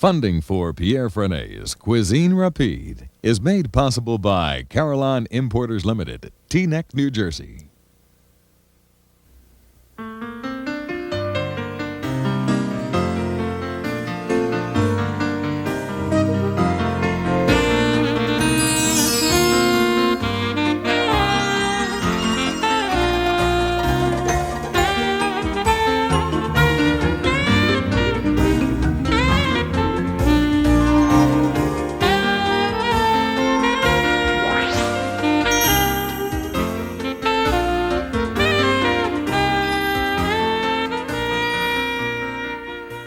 Funding for Pierre Franey's Cuisine Rapide is made possible by Carillon Importers Limited, Teaneck, New Jersey.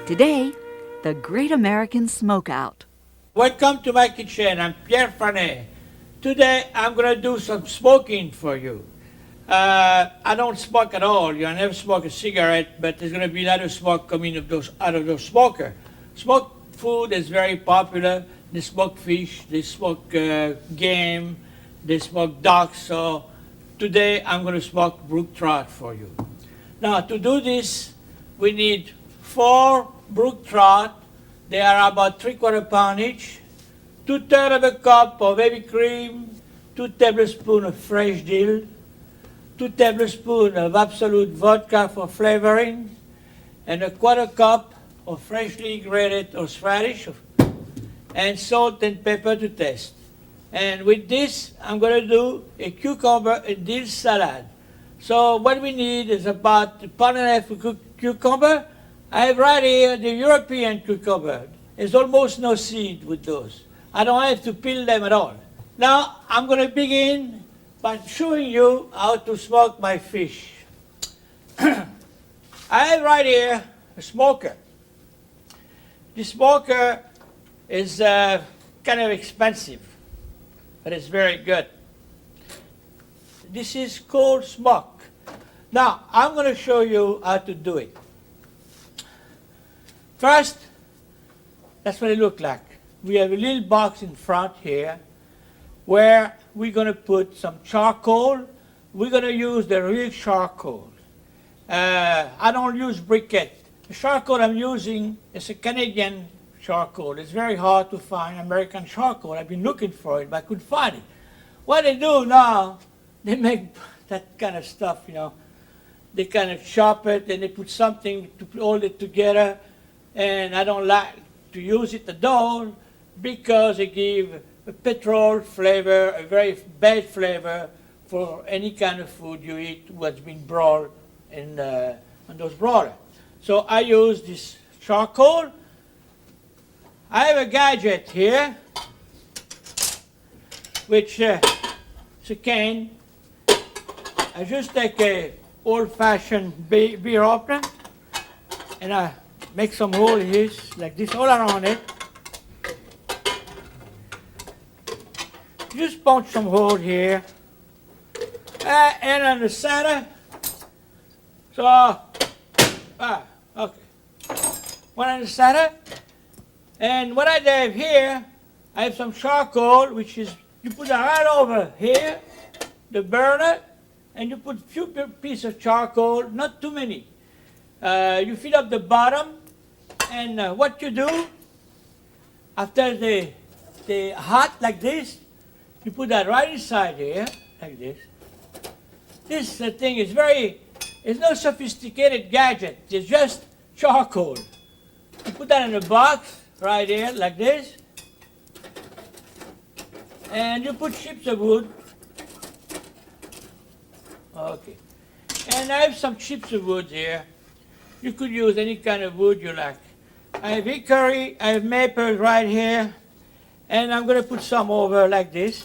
Today, the Great American Smokeout. Welcome to my kitchen. I'm Pierre Franey. Today I'm going to do some smoking for you. I don't smoke at all. I never smoke a cigarette, but there's going to be a lot of smoke coming out of those smokers. Smoked food is very popular. They smoke fish, they smoke game, they smoke ducks. So today I'm going to smoke brook trout for you. Now to do this, we need 4 brook trout. They are about 3/4 pound each. 2/3 of a cup of heavy cream, 2 tablespoons of fresh dill, 2 tablespoons of absolute vodka for flavoring, and 1/4 cup of freshly grated horseradish, and salt and pepper to taste. And with this, I'm going to do a cucumber and dill salad. So what we need is about 1.5 pounds of cucumber. I have right here the European cucumber. There's almost no seed with those. I don't have to peel them at all. Now I'm going to begin by showing you how to smoke my fish. I have right here a smoker. This smoker is kind of expensive, but it's very good. This is cold smoke. Now I'm going to show you how to do it. First, that's what it looks like. We have a little box in front here where we're going to put some charcoal. We're going to use the real charcoal. I don't use briquette. The charcoal I'm using is a Canadian charcoal. It's very hard to find American charcoal. I've been looking for it, but I couldn't find it. What they do now, they make that kind of stuff, you know. They kind of chop it and they put something to hold it together. And I don't like to use it at all because it gives a petrol flavor, a very bad flavor for any kind of food you eat what's been broiled on those broilers. So I use this charcoal. I have a gadget here, which is a can. I just take a old-fashioned beer opener and I make some holes like this all around it. Just punch some hole here. And on the center. So, okay. One on the center. And what I have here, I have some charcoal, which is, you put it right over here, the burner, and you put a few pieces of charcoal, not too many. You fill up the bottom. And what you do, after the hot like this, you put that right inside here, like this. This thing is it's no sophisticated gadget, it's just charcoal. You put that in a box, right here, like this. And you put chips of wood. Okay. And I have some chips of wood here. You could use any kind of wood you like. I have hickory, I have maple right here, and I'm going to put some over like this.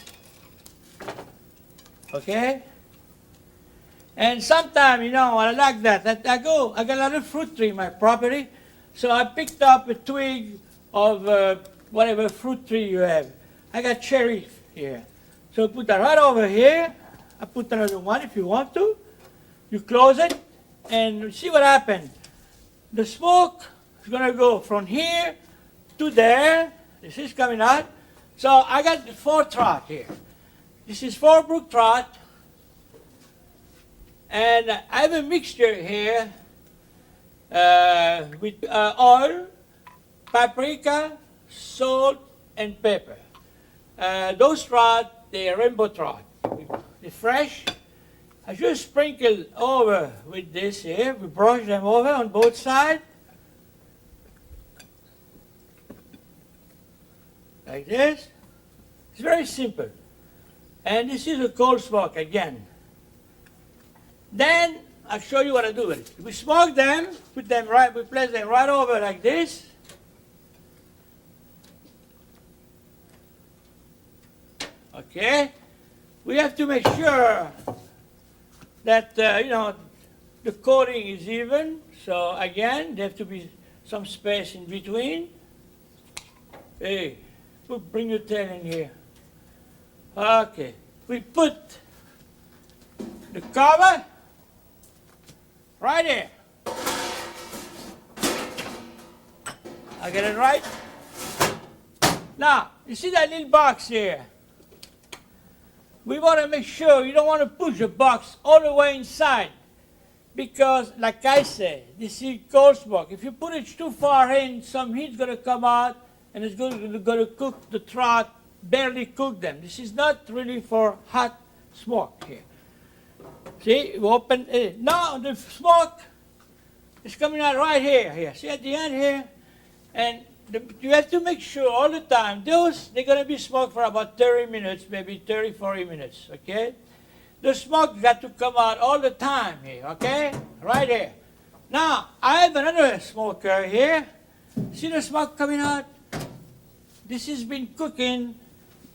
Okay? And sometimes, you know, I like that. I got a lot of fruit tree in my property, so I picked up a twig of whatever fruit tree you have. I got cherry here. So put that right over here. I put another one if you want to. You close it, and see what happens. The smoke is going to go from here to there. This is coming out. So I got 4 trout here. This is 4 brook trout. And I have a mixture here with oil, paprika, salt, and pepper. Those trout, they're rainbow trout. They're fresh. I just sprinkle over with this here. We brush them over on both sides. Like this. It's very simple. And this is a cold smoke again. Then I'll show you what I do with it. We smoke them, we place them right over like this. Okay. We have to make sure that the coating is even. So again, there have to be some space in between. Hey, bring your tail in here. Okay. We put the cover right here. I get it right? Now, you see that little box here? We want to make sure you don't want to push the box all the way inside because, like I said, this is cold smoke. If you put it too far in, some heat's going to come out and it's going to cook the trout, barely cook them. This is not really for hot smoke here. See, we open it. Now the smoke is coming out right here. See at the end here? And you have to make sure all the time, they're going to be smoked for about 30 minutes, maybe 30, 40 minutes, okay? The smoke got to come out all the time here, okay? Right here. Now, I have another smoker here. See the smoke coming out? This has been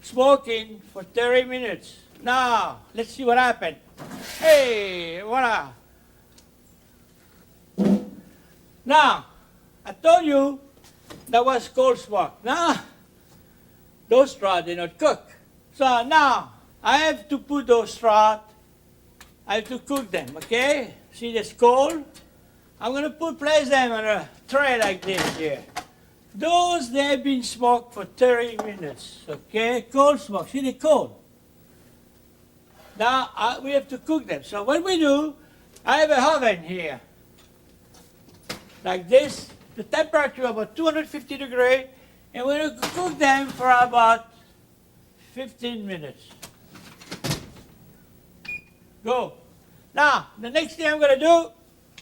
smoking for 30 minutes. Now, let's see what happened. Hey, voila. Now, I told you that was cold smoke. Now, those trout did not cook. So now, I have to put those trout, I have to cook them, okay? See this cold? I'm going to place them on a tray like this here. Those, they've been smoked for 30 minutes, okay? Cold smoke, see they're cold. Now, we have to cook them. So what we do, I have a oven here, like this. The temperature about 250 degrees, and we're going to cook them for about 15 minutes. Go. Now, the next thing I'm going to do,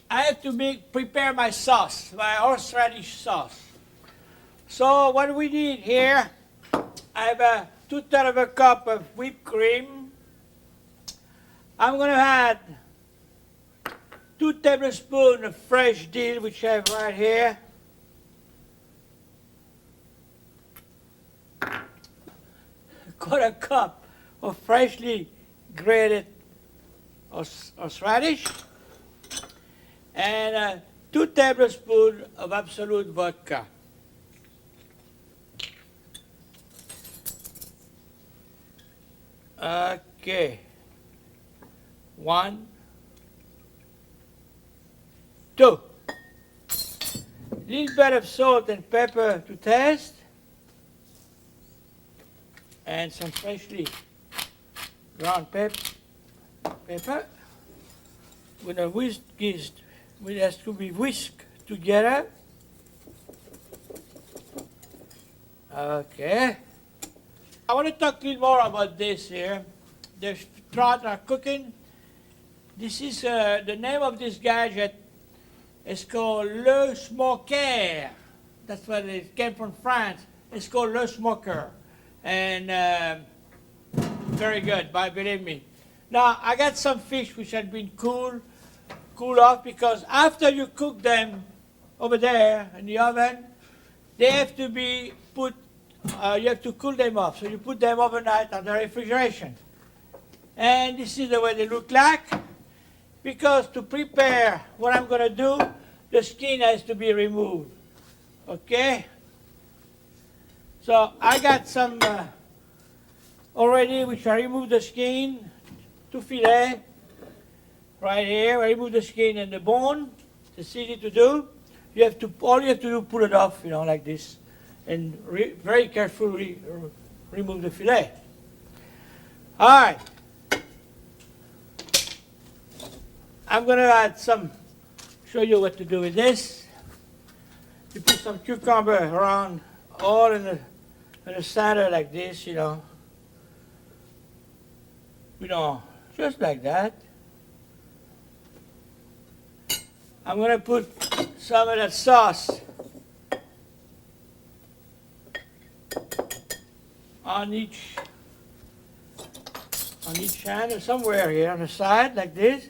I have to prepare my sauce, my horseradish sauce. So what we need here, I have a 2/3 of a cup of whipped cream. I'm going to add 2 tablespoons of fresh dill, which I have right here. ¼ cup of freshly grated horseradish. And 2 tablespoons of Absolute vodka. Okay. 1, 2. Little bit of salt and pepper to taste. And some freshly ground pepper. With a whisk, it has to be whisked together. Okay. I want to talk a little more about this here. The trout are cooking. This is the name of this gadget is called Le Smoker. That's what it came from France. It's called Le Smoker. And very good, believe me. Now, I got some fish which had been cooled off because after you cook them over there in the oven, they have to be put, you have to cool them off. So you put them overnight under refrigeration. And this is the way they look like. Because to prepare what I'm going to do, the skin has to be removed. Okay? So I got some already, which I removed the skin to fillet. Right here, I remove the skin and the bone. It's easy to do. All you have to do, pull it off, like this, and very carefully remove the fillet. All right. I'm going to show you what to do with this. You put some cucumber around all in the center like this, you know. Just like that. I'm gonna put some of that sauce on each hand or somewhere here on the side like this.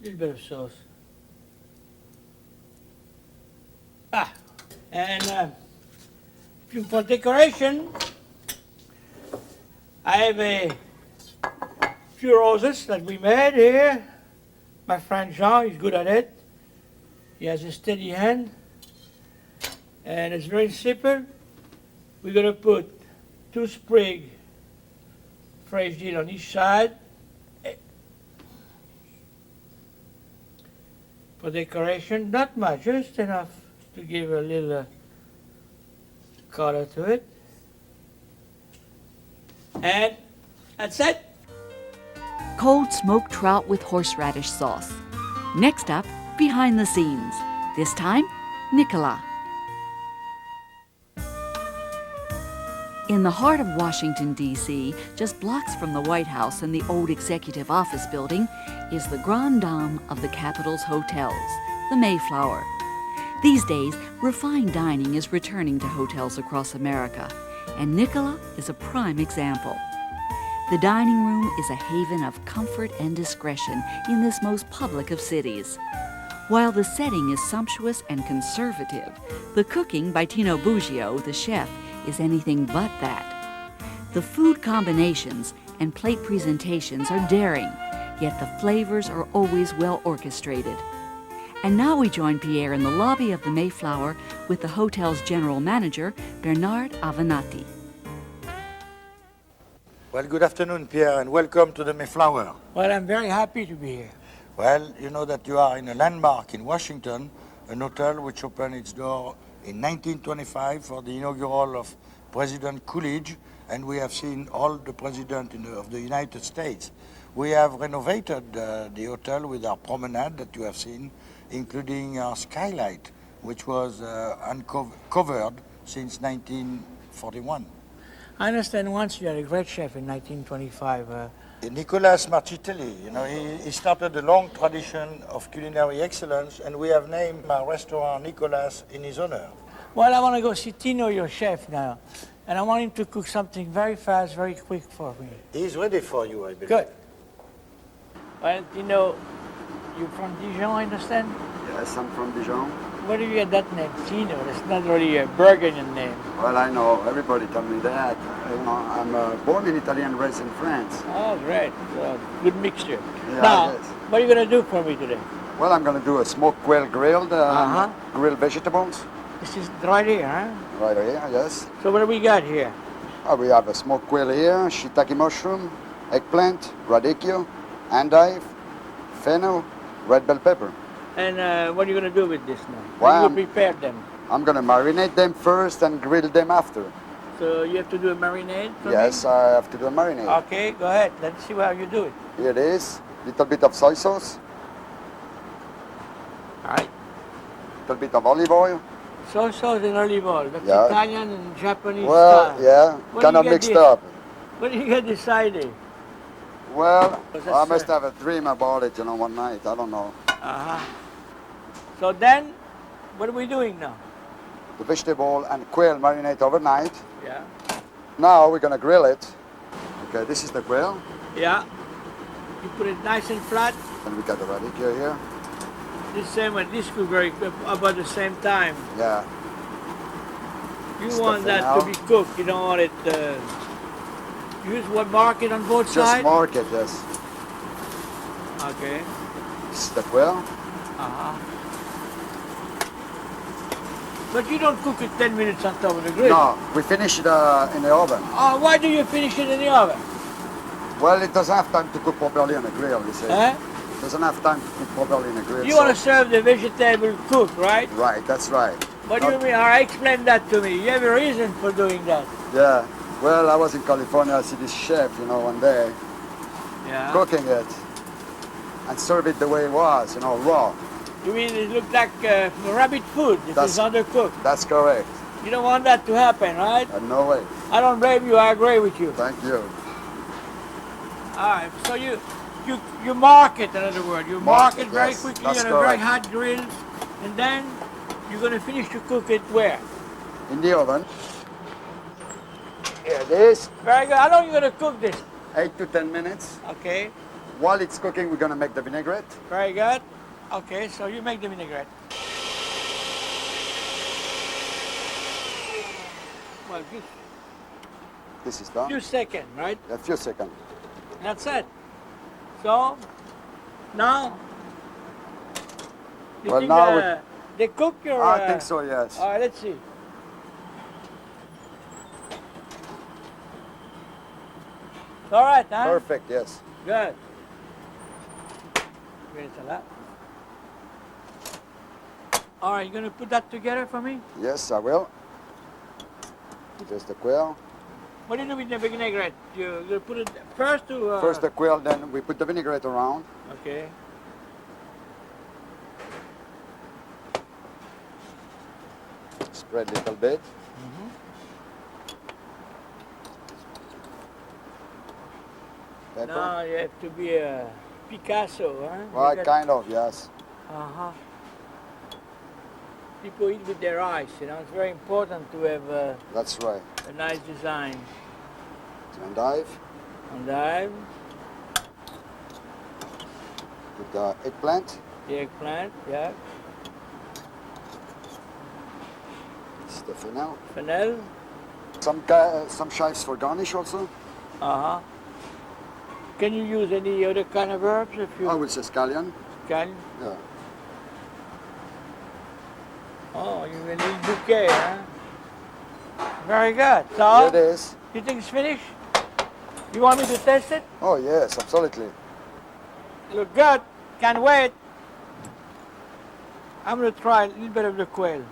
A little bit of sauce. And for decoration, I have a few roses that we made here. My friend Jean, he's good at it. He has a steady hand. And it's very simple. We're going to put 2 sprigs fresh dill on each side for decoration. Not much, just enough to give a little color to it. And that's it. Cold smoked trout with horseradish sauce. Next up, behind the scenes. This time, Nicolas. In the heart of Washington, D.C., just blocks from the White House and the old Executive Office building, is the Grande Dame of the capital's hotels, the Mayflower. These days, refined dining is returning to hotels across America, and Nicolas is a prime example. The dining room is a haven of comfort and discretion in this most public of cities. While the setting is sumptuous and conservative, the cooking by Tino Buggio, the chef, is anything but that. The food combinations and plate presentations are daring, yet the flavors are always well orchestrated. And now we join Pierre in the lobby of the Mayflower with the hotel's general manager, Bernard Avenatti. Well, good afternoon, Pierre, and welcome to the Mayflower. Well, I'm very happy to be here. Well, you know that you are in a landmark in Washington, an hotel which opened its door in 1925 for the inaugural of President Coolidge, and we have seen all the presidents of the United States. We have renovated the hotel with our promenade that you have seen, including our skylight, which was uncovered since 1941. I understand once you had a great chef in 1925. Nicolas Marchitelli, you know, he started a long tradition of culinary excellence, and we have named our restaurant Nicolas in his honor. Well, I want to go see Tino, your chef, now, and I want him to cook something very fast, very quick for me. He's ready for you, I believe. Good. Well, Tino, you're from Dijon, I understand? Yes, I'm from Dijon. Where do you get that name, Tino? That's not really a Burgundian name. Well, I know, everybody tell me that. You know, I'm born in Italy and raised in France. Oh, great. So, good mixture. Yeah, Now, yes. what are you going to do for me today? Well, I'm going to do a smoked quail grilled, grilled vegetables. This is right here, huh? Right here, yes. So what do we got here? We have a smoked quail here, shiitake mushroom, eggplant, radicchio, endive, fennel, red bell pepper. And what are you going to do with this now? Well, How do you prepare them? I'm going to marinate them first and grill them after. So you have to do a marinade for Yes, me? I have to do a marinade. Okay, go ahead. Let's see how you do it. Here it is, little bit of soy sauce, All right. little bit of olive oil. Soy sauce and olive oil. That's Yeah. Italian and Japanese Well, style. yeah, Where kind do of you get mixed this? up. What do you get decided? Well, That's, I must have a dream about it, you know, one night. I don't know. Uh-huh. So then, what are we doing now? The vegetable and quail marinate overnight. Yeah. Now we're gonna grill it. Okay, this is the quail, Yeah. You put it nice and flat. and we got the radicchio here. This same one, this could very about the same time. Yeah, You Stuff want it that out. to be cooked. You don't want it. Use what market on both just sides? mark it, yes. Okay. This is the quail. Uh-huh. But you don't cook it 10 minutes on top of the grill. No, we finish it in the oven. Oh, why do you finish it in the oven? Well, it doesn't have time to cook properly on the grill, you see. Huh? It doesn't have time to cook properly in the grill. You so- want to serve the vegetable cooked, right? Right, that's right. What do you mean? All right, explain that to me. You have a reason for doing that. Yeah. Well, I was in California, I see this chef, you know, one day, Yeah. cooking it. and serve it the way it was, you know, raw. You mean it looked like rabbit food? It is undercooked. That's correct. You don't want that to happen, right? No way. I don't blame you. I agree with you. Thank you. All right. So you mark it, in other words. You mark it very yes, quickly that's on a very correct. hot grill, and then you're going to finish to cook it where? In the oven. Here it is. Very good. How long are you going to cook this? 8 to 10 minutes. Okay. While it's cooking, we're going to make the vinaigrette. Very good. Okay, so you make the vinaigrette. Well, just This is done. few seconds, right? A few seconds. That's it. So, now, you Well, think now they cook your... I think so, yes. All right, let's see. All right, huh? Perfect, yes. Good. Great a lot. All right, you gonna put that together for me? Yes, I will. Just the quail. What do you do with the vinaigrette? You're gonna put it first to... First the quail, then we put the vinaigrette around. Okay. Spread a little bit. Pepper. Now you have to be a Picasso, huh? Well, You got- kind of, yes. Uh-huh. People eat with their eyes, you know. It's very important to have That's right. a nice design. Endive. Endive, With the eggplant. the eggplant, yeah. It's the fennel. Fennel, Some chives for garnish also. uh-huh. Can you use any other kind of herbs if you I would say scallion. can? Yeah. Oh, you will need bouquet, huh? Very good. Here So, it is. you think it's finished? You want me to test it? Oh yes, absolutely. Look good. Can't wait. I'm gonna try a little bit of the quail.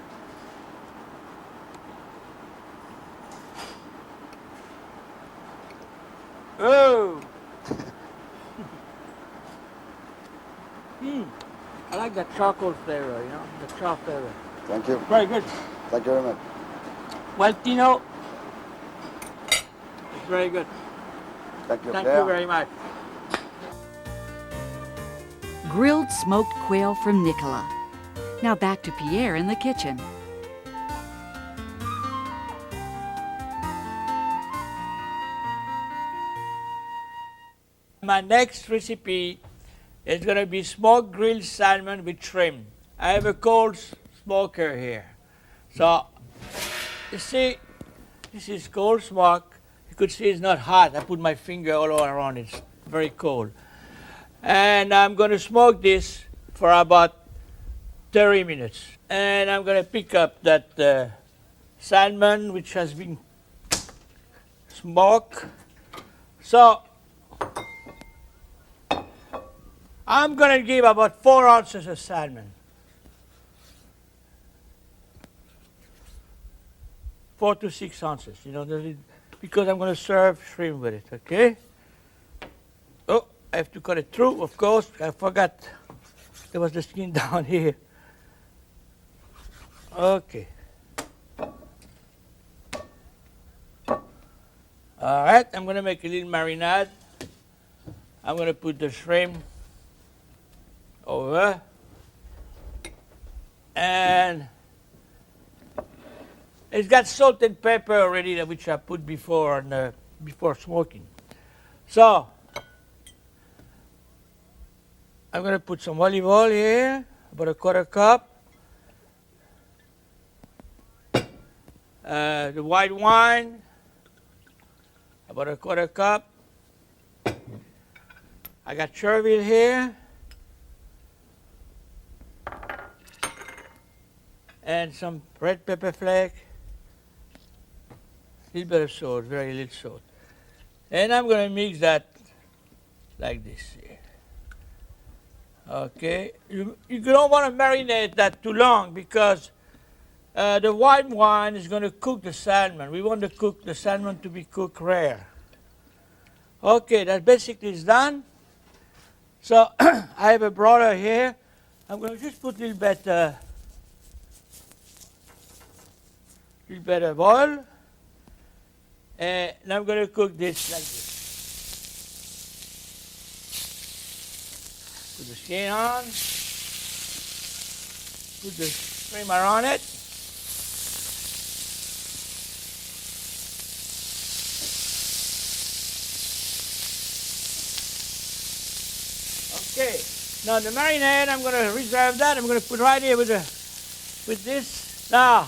Oh. I like that charcoal flavor, you know, the char flavor. Thank you. Very good. Thank you very much. Well, Tino, it's very good. Thank you. Thank Pierre. you very much. Grilled smoked quail from Nicola. Now back to Pierre in the kitchen. My next recipe is going to be smoked grilled salmon with shrimp. I have a cold smoker here. So, you see, this is cold smoke. You could see it's not hot. I put my finger all around it. It's very cold. And I'm going to smoke this for about 30 minutes. And I'm going to pick up that salmon which has been smoked. So, I'm going to give about 4 ounces of salmon. 4 to 6 ounces, you know, because I'm going to serve shrimp with it, okay? Oh, I have to cut it through, of course. I forgot there was the skin down here. Okay. All right, I'm going to make a little marinade. I'm going to put the shrimp over, and it's got salt and pepper already, which I put before before smoking. So I'm going to put some olive oil here, about a quarter cup. The white wine, about a quarter cup. I got chervil here. And some red pepper flake, a little bit of salt, very little salt. And I'm going to mix that like this here. Okay, you don't want to marinate that too long because the white wine is going to cook the salmon. We want to cook the salmon to be cooked rare. Okay, that basically is done. So I have a broiler here. I'm going to just put a little bit of oil. And I'm going to cook this like this. Put the skin on. Put the streamer on it. Okay. Now the marinade, I'm going to reserve that. I'm going to put right here with this. Now,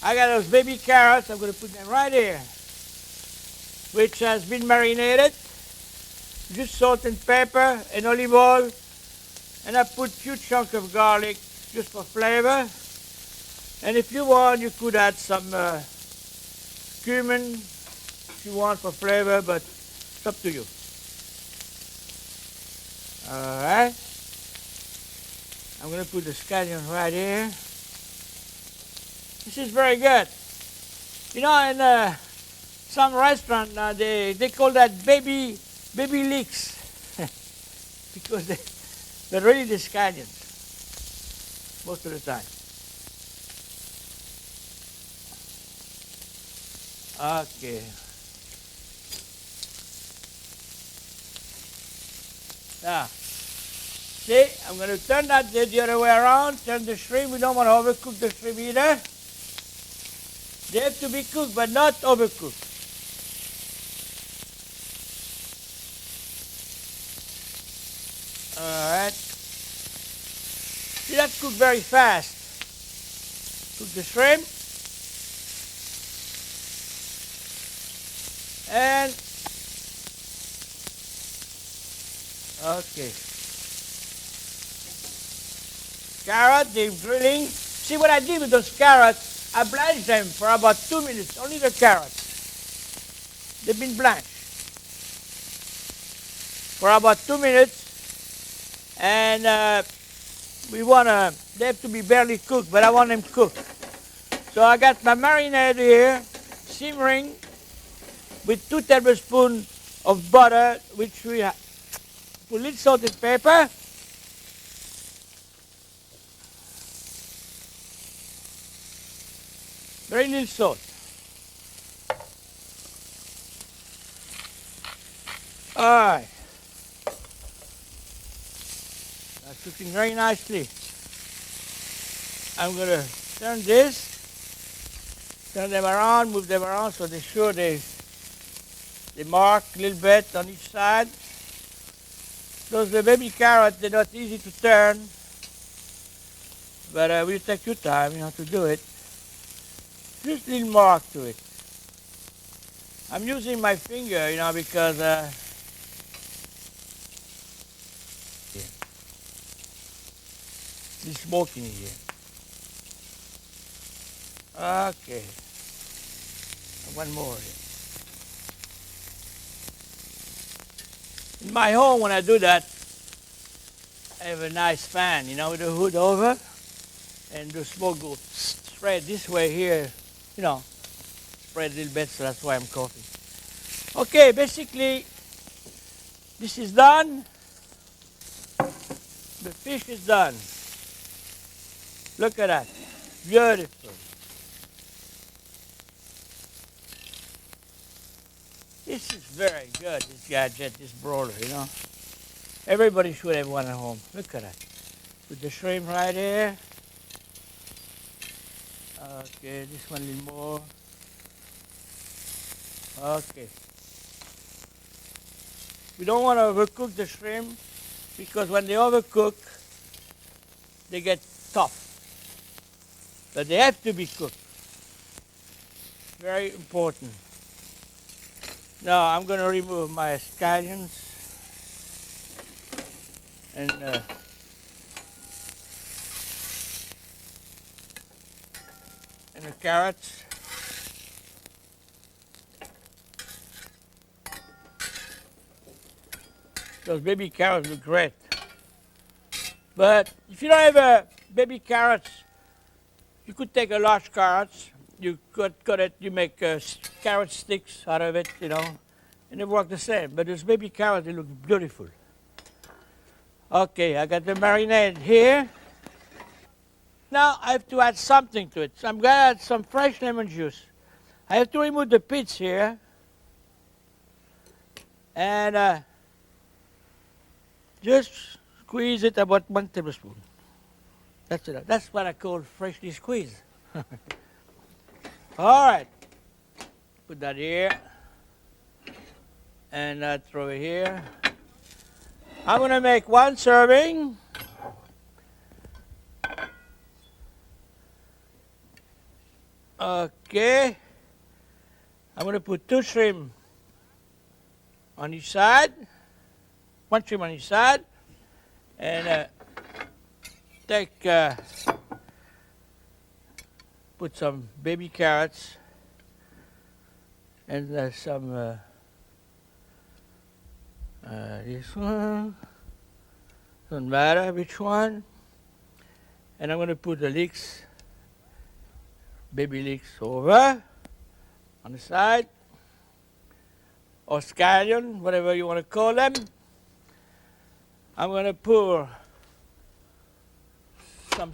I got those baby carrots. I'm going to put them right here, which has been marinated. Just salt and pepper and olive oil. And I put a few chunks of garlic just for flavor. And if you want, you could add some cumin if you want for flavor, but it's up to you. All right. I'm going to put the scallion right here. This is very good. You know, in some restaurant they call that baby leeks because they're really the scallions most of the time. Okay. Now, see, I'm going to turn that the other way around, turn the shrimp. We don't want to overcook the shrimp either. They have to be cooked, but not overcooked. All right. See, that's cooked very fast. Cook the shrimp. And, okay. Carrot, they're grilling. See what I did with those carrots? I blanched them for about 2 minutes, only the carrots. They've been blanched for about 2 minutes. And they have to be barely cooked, but I want them cooked. So I got my marinade here, simmering with 2 tablespoons of butter, which we put a little salt and pepper. Very little salt. All right. That's cooking very nicely. I'm going to turn them around, move them around so they're sure they mark a little bit on each side. Those the baby carrots, they're not easy to turn, but will take your time, to do it. Just a little mark to it. I'm using my finger, because it's smoking here. Okay. One more here. In my home, when I do that, I have a nice fan, with the hood over, and the smoke goes spread this way here, spread a little bit, so that's why I'm coughing. Okay, basically, this is done. The fish is done. Look at that. Beautiful. This is very good, this gadget, this broiler, Everybody should have one at home. Look at that. Put the shrimp right here. Okay, this one a little more. Okay. We don't want to overcook the shrimp because when they overcook, they get tough. But they have to be cooked. Very important. Now I'm going to remove my scallions and the carrots. Those baby carrots look great. But if you don't have baby carrots, you could take a large carrots. You cut it, you make carrot sticks out of it, and they work the same. But those baby carrots, they look beautiful. Okay, I got the marinade here. Now I have to add something to it. So I'm gonna add some fresh lemon juice. I have to remove the pits here. And just squeeze it about 1 tablespoon. That's it. That's what I call freshly squeezed. All right. Put that here. And throw it here. I'm going to make 1 serving. Okay. I'm going to put 2 shrimp on each side. 1 shrimp on each side. And put some baby carrots and some this one, doesn't matter which one, and I'm going to put the leeks, baby leeks over on the side, or scallion, whatever you want to call them. I'm going to pour some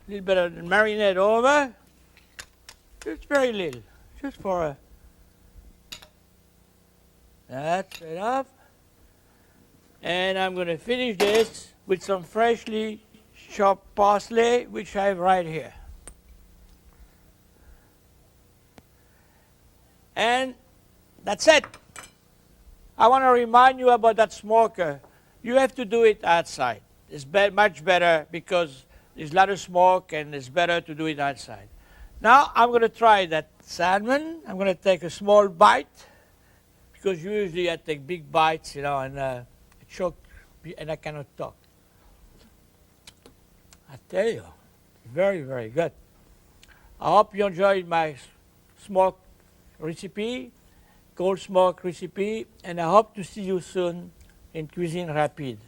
little bit of marinade over, just very little, just for a, that's enough. And I'm going to finish this with some freshly chopped parsley, which I have right here. And that's it. I want to remind you about that smoker. You have to do it outside. It's much better because there's a lot of smoke and it's better to do it outside. Now I'm going to try that salmon. I'm going to take a small bite because usually I take big bites, you know, and choke and I cannot talk. I tell you, very, very good. I hope you enjoyed my smoke recipe, cold smoke recipe, and I hope to see you soon in Cuisine Rapide.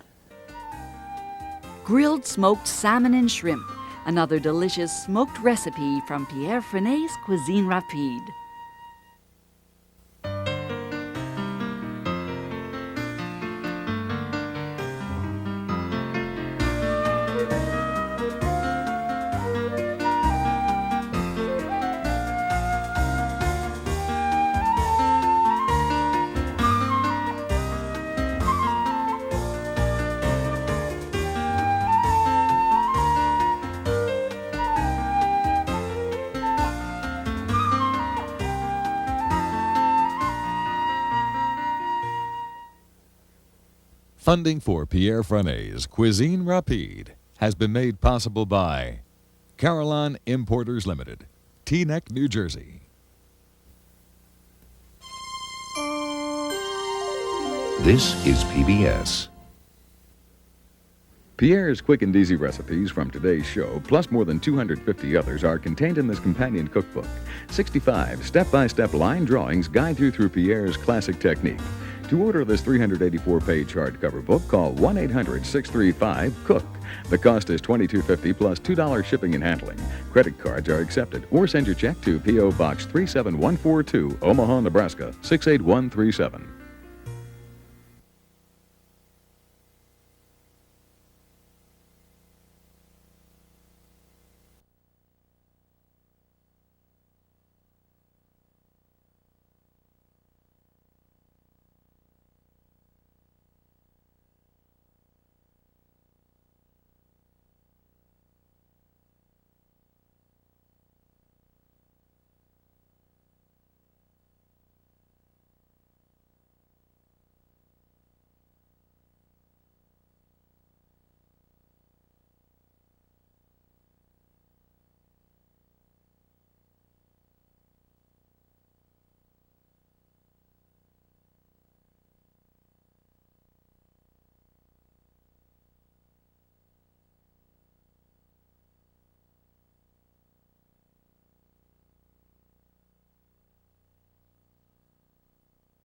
Grilled smoked salmon and shrimp, another delicious smoked recipe from Pierre Franey's Cuisine Rapide. Funding for Pierre Franey's Cuisine Rapide has been made possible by Carillon Importers Limited, Teaneck, New Jersey. This is PBS. Pierre's quick and easy recipes from today's show, plus more than 250 others, are contained in this companion cookbook. 65 step-by-step line drawings guide you through Pierre's classic technique. To order this 384-page hardcover book, call 1-800-635-COOK. The cost is $22.50 plus $2 shipping and handling. Credit cards are accepted, or send your check to P.O. Box 37142, Omaha, Nebraska 68137.